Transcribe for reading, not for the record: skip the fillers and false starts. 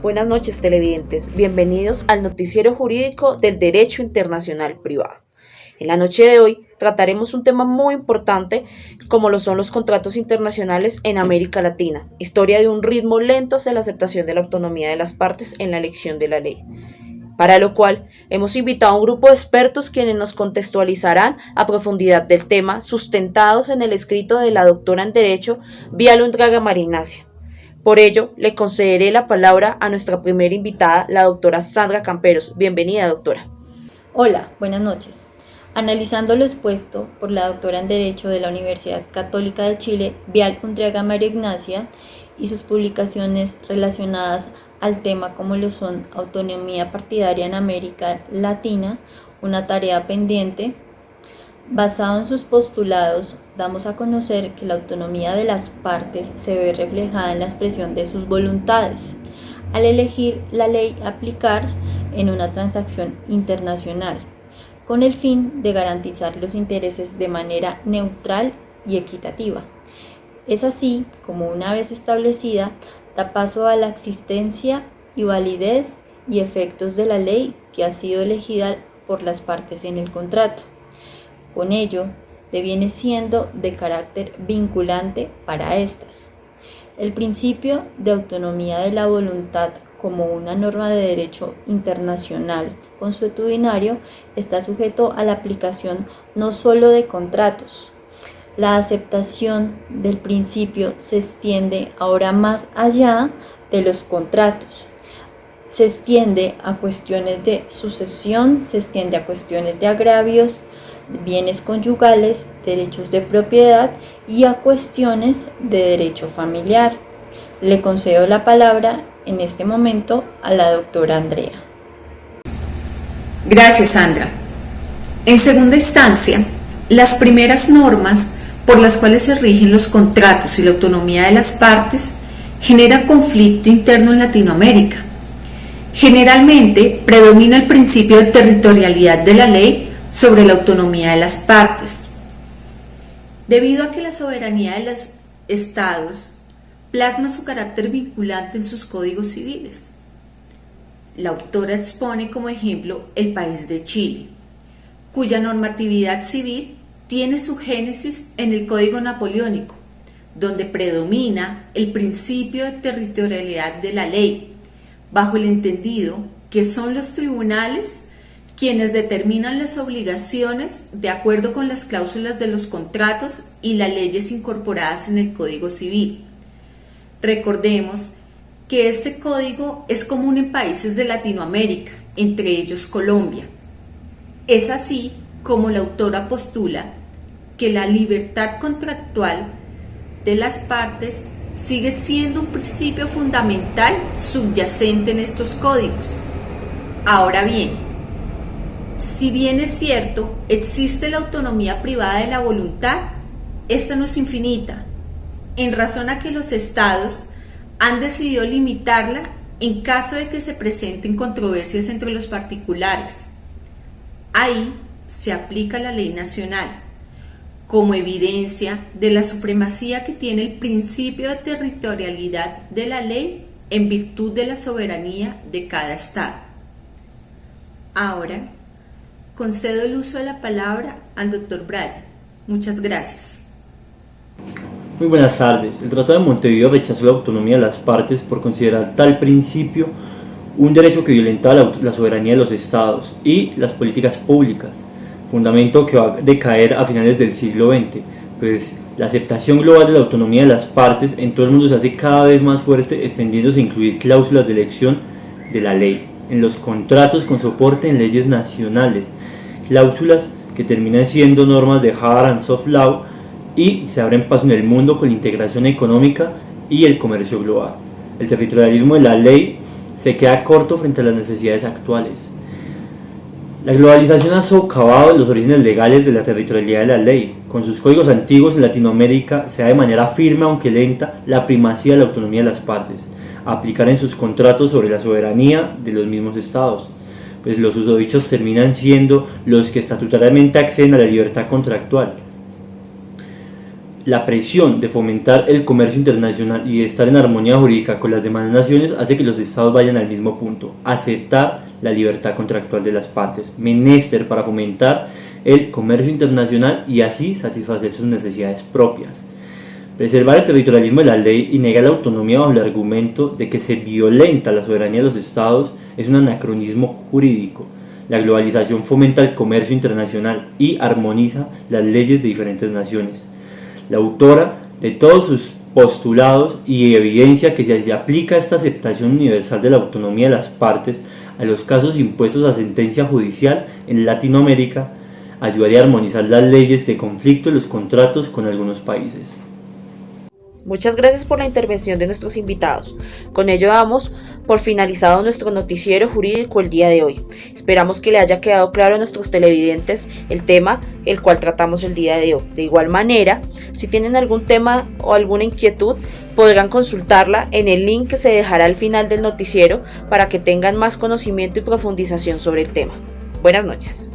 Buenas noches, televidentes. Bienvenidos al noticiero jurídico del Derecho Internacional Privado. En la noche de hoy trataremos un tema muy importante como lo son los contratos internacionales en América Latina, historia de un ritmo lento hacia la aceptación de la autonomía de las partes en la elección de la ley. Para lo cual hemos invitado a un grupo de expertos quienes nos contextualizarán a profundidad del tema, sustentados en el escrito de la doctora en Derecho Viala Undraga María Ignacia. Por ello, le concederé la palabra a nuestra primera invitada, la doctora Sandra Camperos. Bienvenida, doctora. Hola, buenas noches. Analizando lo expuesto por la doctora en Derecho de la Universidad Católica de Chile, Viala Undraga María Ignacia, y sus publicaciones relacionadas al tema como lo son autonomía partidaria en América Latina, una tarea pendiente. Basado en sus postulados, damos a conocer que la autonomía de las partes se ve reflejada en la expresión de sus voluntades al elegir la ley a aplicar en una transacción internacional, con el fin de garantizar los intereses de manera neutral y equitativa. Es así como, una vez establecida, da paso a la existencia y validez y efectos de la ley que ha sido elegida por las partes en el contrato. Con ello, deviene siendo de carácter vinculante para éstas. El principio de autonomía de la voluntad como una norma de derecho internacional consuetudinario está sujeto a la aplicación no solo de contratos. La aceptación del principio se extiende ahora más allá de los contratos. Se extiende a cuestiones de sucesión, se extiende a cuestiones de agravios, bienes conyugales, derechos de propiedad y a cuestiones de derecho familiar. Le concedo la palabra en este momento a la doctora Andrea. Gracias, Sandra. En segunda instancia, las primeras normas por las cuales se rigen los contratos y la autonomía de las partes generan conflicto interno en Latinoamérica. Generalmente predomina el principio de territorialidad de la ley sobre la autonomía de las partes. Debido a que la soberanía de los estados plasma su carácter vinculante en sus códigos civiles. La autora expone como ejemplo el país de Chile, cuya normatividad civil tiene su génesis en el Código Napoleónico, donde predomina el principio de territorialidad de la ley, bajo el entendido que son los tribunales quienes determinan las obligaciones de acuerdo con las cláusulas de los contratos y las leyes incorporadas en el Código Civil. Recordemos que este código es común en países de Latinoamérica, entre ellos Colombia. Es así como la autora postula que la libertad contractual de las partes sigue siendo un principio fundamental subyacente en estos códigos. Ahora bien, si bien es cierto, existe la autonomía privada de la voluntad, esta no es infinita, en razón a que los estados han decidido limitarla en caso de que se presenten controversias entre los particulares. Ahí se aplica la ley nacional, como evidencia de la supremacía que tiene el principio de territorialidad de la ley en virtud de la soberanía de cada estado. Ahora, concedo el uso de la palabra al Dr. Brian. Muchas gracias. Muy buenas tardes. El Tratado de Montevideo rechazó la autonomía de las partes por considerar tal principio un derecho que violentaba la soberanía de los estados y las políticas públicas, fundamento que va a decaer a finales del siglo XX, pues la aceptación global de la autonomía de las partes en todo el mundo se hace cada vez más fuerte, extendiéndose a incluir cláusulas de elección de la ley en los contratos con soporte en leyes nacionales, cláusulas que terminan siendo normas de hard and soft law y se abren paso en el mundo con la integración económica y el comercio global. El territorialismo de la ley se queda corto frente a las necesidades actuales. La globalización ha socavado los orígenes legales de la territorialidad de la ley. Con sus códigos antiguos en Latinoamérica se da de manera firme, aunque lenta, la primacía de la autonomía de las partes, a aplicar en sus contratos sobre la soberanía de los mismos estados, pues los susodichos terminan siendo los que estatutariamente acceden a la libertad contractual. la presión de fomentar el comercio internacional y de estar en armonía jurídica con las demás naciones hace que los estados vayan al mismo punto: aceptar la libertad contractual de las partes, menester para fomentar el comercio internacional y así satisfacer sus necesidades propias. Preservar el territorialismo de la ley y negar la autonomía bajo el argumento de que se violenta la soberanía de los estados es un anacronismo jurídico. La globalización fomenta el comercio internacional y armoniza las leyes de diferentes naciones. La autora, de todos sus postulados, y evidencia que si se aplica esta aceptación universal de la autonomía de las partes a los casos impuestos a sentencia judicial en Latinoamérica, ayudaría a armonizar las leyes de conflicto y los contratos con algunos países. Muchas gracias por la intervención de nuestros invitados. Con ello damos por finalizado nuestro noticiero jurídico el día de hoy. Esperamos que le haya quedado claro a nuestros televidentes el tema el cual tratamos el día de hoy. De igual manera, si tienen algún tema o alguna inquietud, podrán consultarla en el link que se dejará al final del noticiero para que tengan más conocimiento y profundización sobre el tema. Buenas noches.